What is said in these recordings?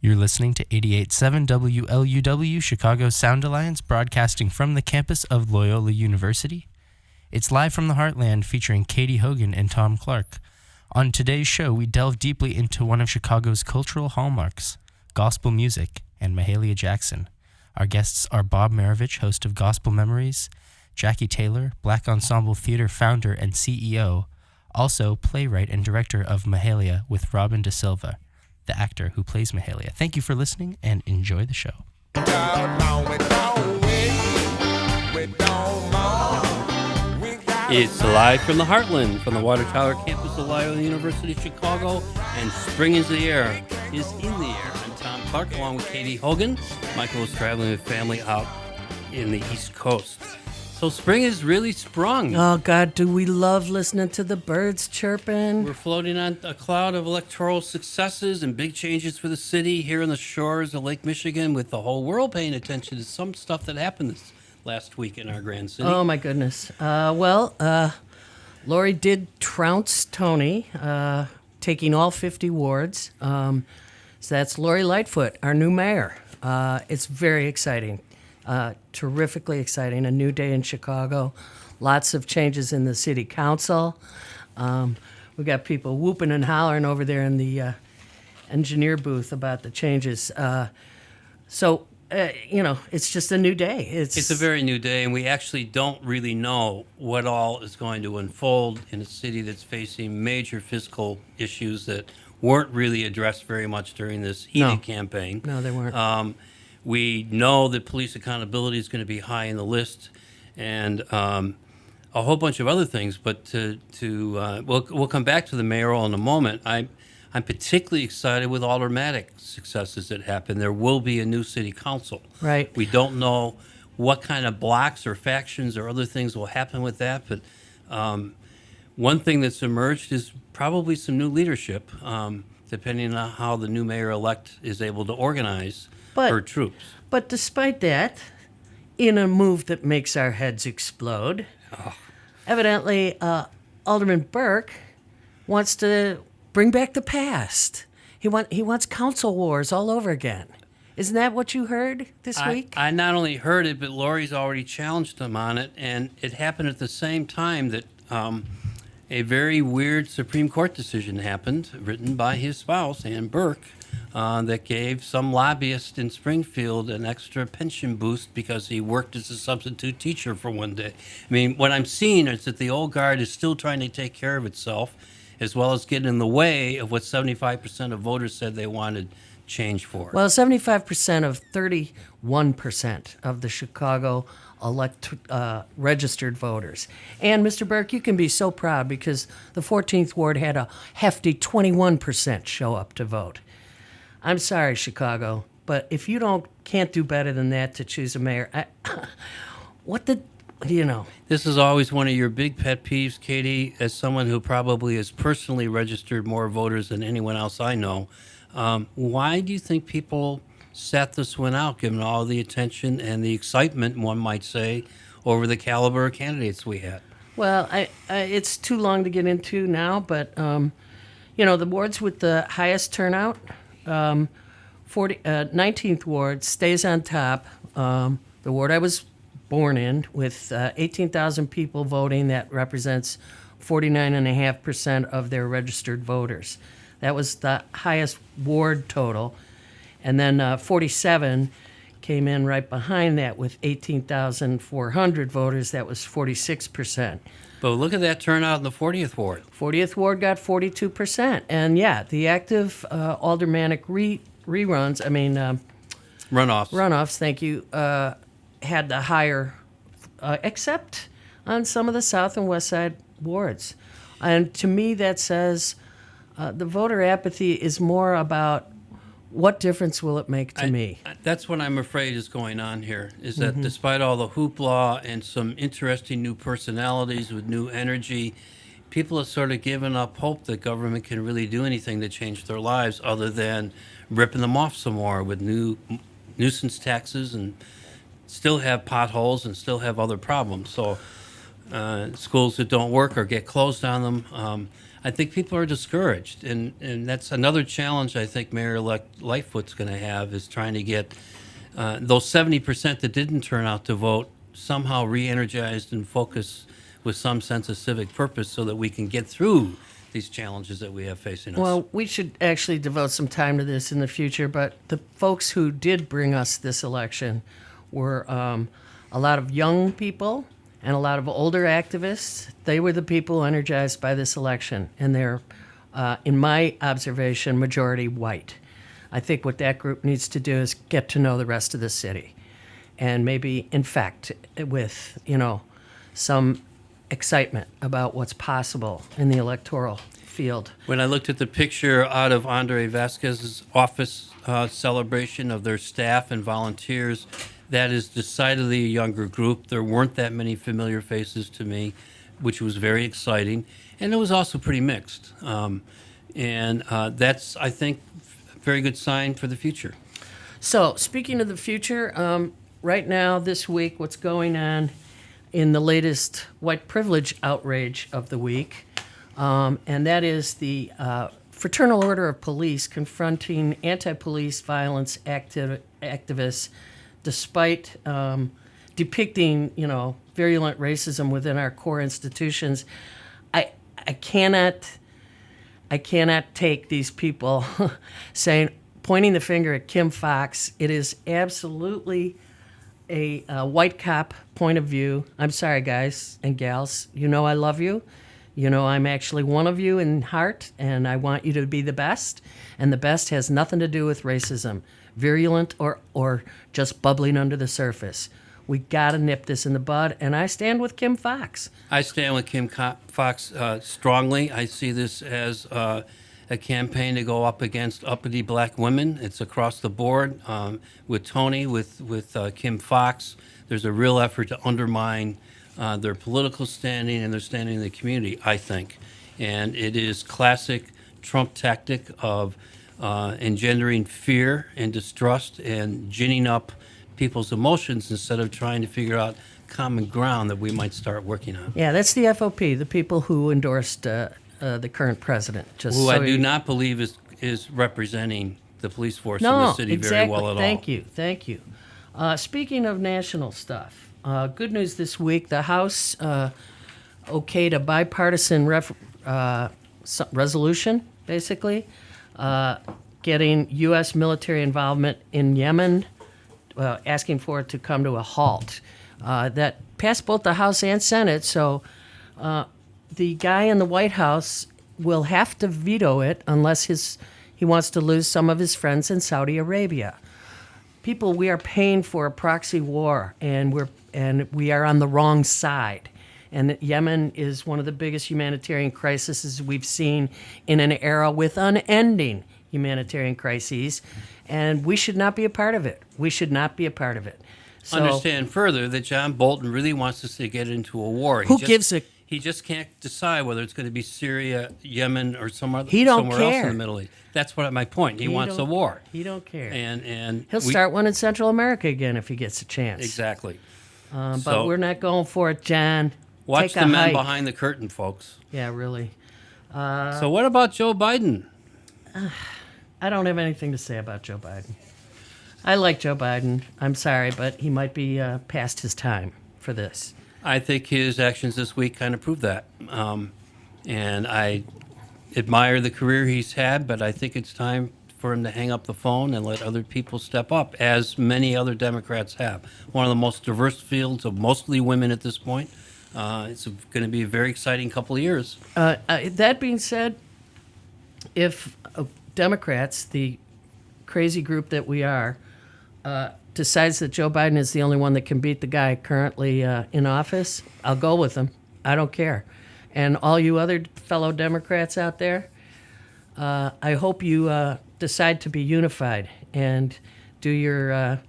You're listening to 88.7 WLUW Chicago Sound Alliance, broadcasting from the campus of Loyola University. It's live from the Heartland, featuring Katy, Hogan, and Thom Clark. On today's show, we delve deeply into one of Chicago's cultural hallmarks, gospel music, and Mahalia Jackson. Our guests are Bob Marovich, host of Gospel Memories, Jackie Taylor, Black Ensemble Theater founder and CEO, also playwright and director of Mahalia with Robin DaSilva, the actor who plays Mahalia. Thank you for listening and enjoy the show. It's live from the Heartland, from the Water Tower campus of Loyola University, Chicago, and spring is in the air. I'm Thom Clark, along with Katy Hogan. Michael is traveling with family out in the East Coast. So spring has really sprung. Oh, God, do we love listening to the birds chirping? We're floating on a cloud of electoral successes and big changes for the city here on the shores of Lake Michigan, with the whole world paying attention to some stuff that happened this last week in our grand city. Oh, my goodness. Lori did trounce Tony, taking all 50 wards. So that's Lori Lightfoot, our new mayor. It's very exciting. Terrifically exciting. A new day in Chicago. Lots of changes in the city council. We got people whooping and hollering over there in the engineer booth about the changes. It's just a new day. It's a very new day, and we actually don't really know what all is going to unfold in a city that's facing major fiscal issues that weren't really addressed very much during this heated campaign. No, they weren't. We know that police accountability is going to be high in the list, and a whole bunch of other things. But we'll come back to the mayoral in a moment. I'm particularly excited with all dramatic successes that happen. There will be a new city council. Right. We don't know what kind of blocks or factions or other things will happen with that, but one thing that's emerged is probably some new leadership, depending on how the new mayor-elect is able to organize her troops. But despite that, in a move that makes our heads explode, evidently Alderman Burke wants to bring back the past. He wants council wars all over again. Isn't that what you heard this week? I not only heard it, but Lori's already challenged him on it, and it happened at the same time that a very weird Supreme Court decision happened, written by his spouse, Ann Burke, that gave some lobbyist in Springfield an extra pension boost because he worked as a substitute teacher for one day. I mean, what I'm seeing is that the old guard is still trying to take care of itself, as well as get in the way of what 75% of voters said they wanted change for. Well, 75% of 31% of the Chicago registered voters. And, Mr. Burke, you can be so proud because the 14th Ward had a hefty 21% show up to vote. I'm sorry, Chicago, but if you can't do better than that to choose a mayor, This is always one of your big pet peeves, Katy, as someone who probably has personally registered more voters than anyone else I know. Why do you think people sat this one out, given all the attention and the excitement, one might say, over the caliber of candidates we had? Well, it's too long to get into now, but, the wards with the highest turnout, 19th Ward stays on top. The ward I was born in, with 18,000 people voting, that represents 49.5% of their registered voters. That was the highest ward total. And then 47 came in right behind that with 18,400 voters. That was 46%. But look at that turnout in the 40th Ward. 40th Ward got 42%. And, the active aldermanic runoffs, thank you, had the higher, except on some of the south and west side wards. And to me, that says the voter apathy is more about what difference will it make to me. That's what I'm afraid is going on here, is that despite all the hoopla and some interesting new personalities with new energy, people have sort of given up hope that government can really do anything to change their lives other than ripping them off some more with new nuisance taxes and still have potholes and still have other problems. So schools that don't work or get closed on them. I think people are discouraged, and that's another challenge I think Mayor-elect Lightfoot's going to have, is trying to get those 70% that didn't turn out to vote somehow re-energized and focused with some sense of civic purpose so that we can get through these challenges that we have facing us. Well, we should actually devote some time to this in the future, but the folks who did bring us this election were a lot of young people and a lot of older activists. They were the people energized by this election, and they're, in my observation, majority white. I think what that group needs to do is get to know the rest of the city, and maybe infect with, some excitement about what's possible in the electoral field. When I looked at the picture out of Andre Vasquez's office celebration of their staff and volunteers, that is decidedly a younger group. There weren't that many familiar faces to me, which was very exciting. And it was also pretty mixed. That's, I think, a very good sign for the future. So, speaking of the future, right now, this week, what's going on in the latest white privilege outrage of the week, and that is the Fraternal Order of Police confronting anti-police violence activists despite depicting, virulent racism within our core institutions. I cannot take these people pointing the finger at Kim Foxx. It is absolutely a white cop point of view. I'm sorry, guys and gals. I love you. I'm actually one of you in heart, and I want you to be the best. And the best has nothing to do with racism, virulent or just bubbling under the surface. We got to nip this in the bud, and I stand with Kim Foxx. I stand with Kim Foxx strongly. I see this as a campaign to go up against uppity black women. It's across the board with Tony, with Kim Foxx. There's a real effort to undermine their political standing and their standing in the community, I think. And it is classic Trump tactic of engendering fear and distrust and ginning up people's emotions instead of trying to figure out common ground that we might start working on. Yeah, that's the FOP, the people who endorsed the current president. Who I do not believe is representing the police force in the city very well at all. Thank you. Speaking of national stuff, good news this week. The House okayed a bipartisan resolution, basically, getting U.S. military involvement in Yemen, asking for it to come to a halt. That passed both the House and Senate, so the guy in the White House will have to veto it unless he wants to lose some of his friends in Saudi Arabia. People, we are paying for a proxy war, and we are on the wrong side. And Yemen is one of the biggest humanitarian crises we've seen in an era with unending humanitarian crises, and we should not be a part of it. So, understand further that John Bolton really wants us to get into a war. He just can't decide whether it's going to be Syria, Yemen, or somewhere else in the Middle East. That's my point. He wants a war. He don't care. And he'll start one in Central America again if he gets a chance. Exactly. But we're not going for it, John. Watch the men behind the curtain, folks. Yeah, really. So what about Joe Biden? I don't have anything to say about Joe Biden. I like Joe Biden. I'm sorry, but he might be past his time for this. I think his actions this week kind of prove that. And I admire the career he's had, but I think it's time for him to hang up the phone and let other people step up, as many other Democrats have. One of the most diverse fields of mostly women at this point. It's going to be a very exciting couple of years. That being said, if Democrats, the crazy group that we are, decides that Joe Biden is the only one that can beat the guy currently in office, I'll go with him. I don't care. And all you other fellow Democrats out there, I hope you decide to be unified and do your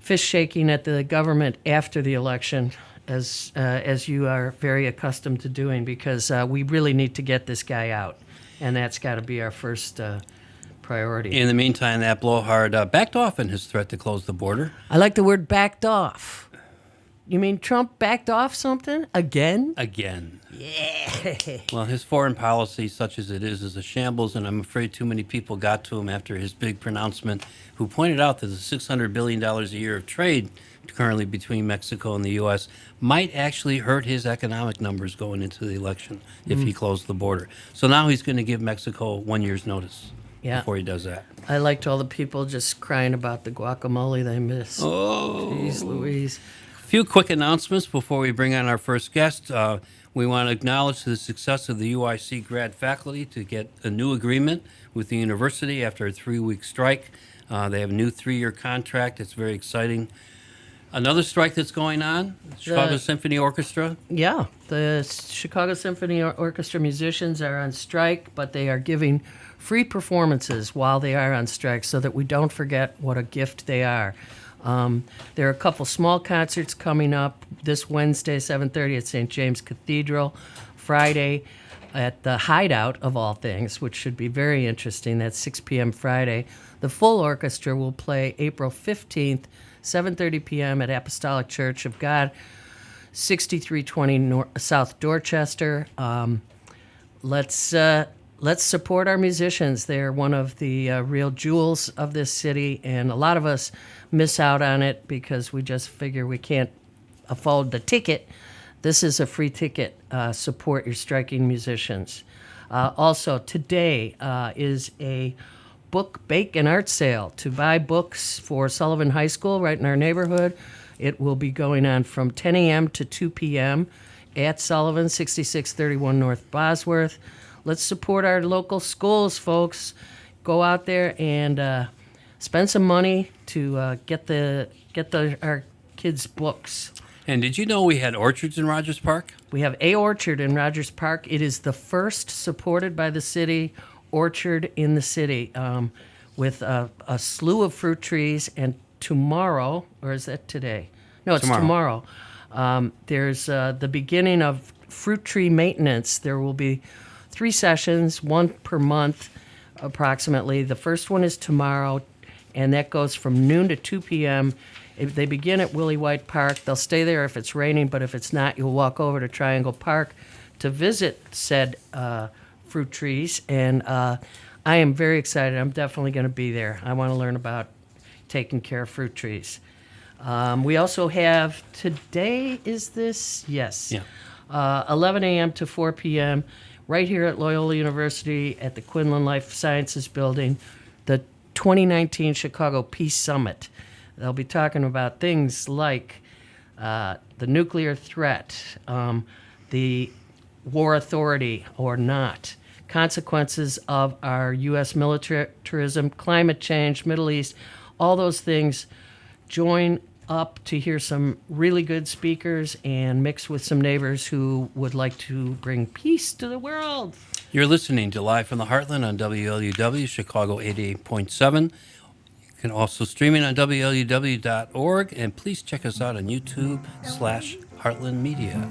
fist shaking at the government after the election, as you are very accustomed to doing, because we really need to get this guy out, and that's got to be our first priority. In the meantime, that blowhard backed off in his threat to close the border. I like the word backed off. You mean Trump backed off something again? Again. Yeah. Well, his foreign policy, such as it is a shambles, and I'm afraid too many people got to him after his big pronouncement, who pointed out that the $600 billion a year of trade currently between Mexico and the U.S. might actually hurt his economic numbers going into the election if he closed the border. So now he's going to give Mexico 1 year's notice before he does that. I liked all the people just crying about the guacamole they miss. Oh. Jeez Louise. A few quick announcements before we bring on our first guest. We want to acknowledge the success of the UIC grad faculty to get a new agreement with the university after a 3-week strike. They have a new 3-year contract. It's very exciting. Another strike that's going on, Chicago Symphony Orchestra. Yeah, the Chicago Symphony Orchestra musicians are on strike, but they are giving free performances while they are on strike so that we don't forget what a gift they are. There are a couple small concerts coming up this Wednesday, 7:30 at St. James Cathedral, Friday at the Hideout, of all things, which should be very interesting. That's 6 p.m. Friday. The full orchestra will play April 15th, 7:30 p.m. at Apostolic Church of God, 6320 South Dorchester. Let's support our musicians. They're one of the real jewels of this city, and a lot of us miss out on it because we just figure we can't afford the ticket. This is a free ticket. Support your striking musicians. Also, today is a book, bake, and art sale to buy books for Sullivan High School right in our neighborhood. It will be going on from 10 a.m. to 2 p.m. at Sullivan, 6631 North Bosworth. Let's support our local schools, folks. Go out there and spend some money to get our kids' books. And did you know we had orchards in Rogers Park? We have a orchard in Rogers Park. It is the first supported by the city orchard in the city, with a slew of fruit trees. And tomorrow, or is that today? No, it's tomorrow. There's the beginning of fruit tree maintenance. There will be 3 sessions, 1 per month approximately. The first one is tomorrow, and that goes from noon to 2 p.m. If they begin at Willie White Park, they'll stay there if it's raining, but if it's not, you'll walk over to Triangle Park to visit said fruit trees. And I am very excited. I'm definitely going to be there. I want to learn about taking care of fruit trees. We also have today, is this? Yes. Yeah. 11 a.m. to 4 p.m. right here at Loyola University at the Quinlan Life Sciences Building, the 2019 Chicago Peace Summit. They'll be talking about things like the nuclear threat, the war authority or not, consequences of our U.S. militarism, climate change, Middle East, all those things. Join up to hear some really good speakers and mix with some neighbors who would like to bring peace to the world. You're listening to Live from the Heartland on WLUW Chicago 88.7. You can also stream it on WLUW.org, and please check us out on YouTube/Heartland Media.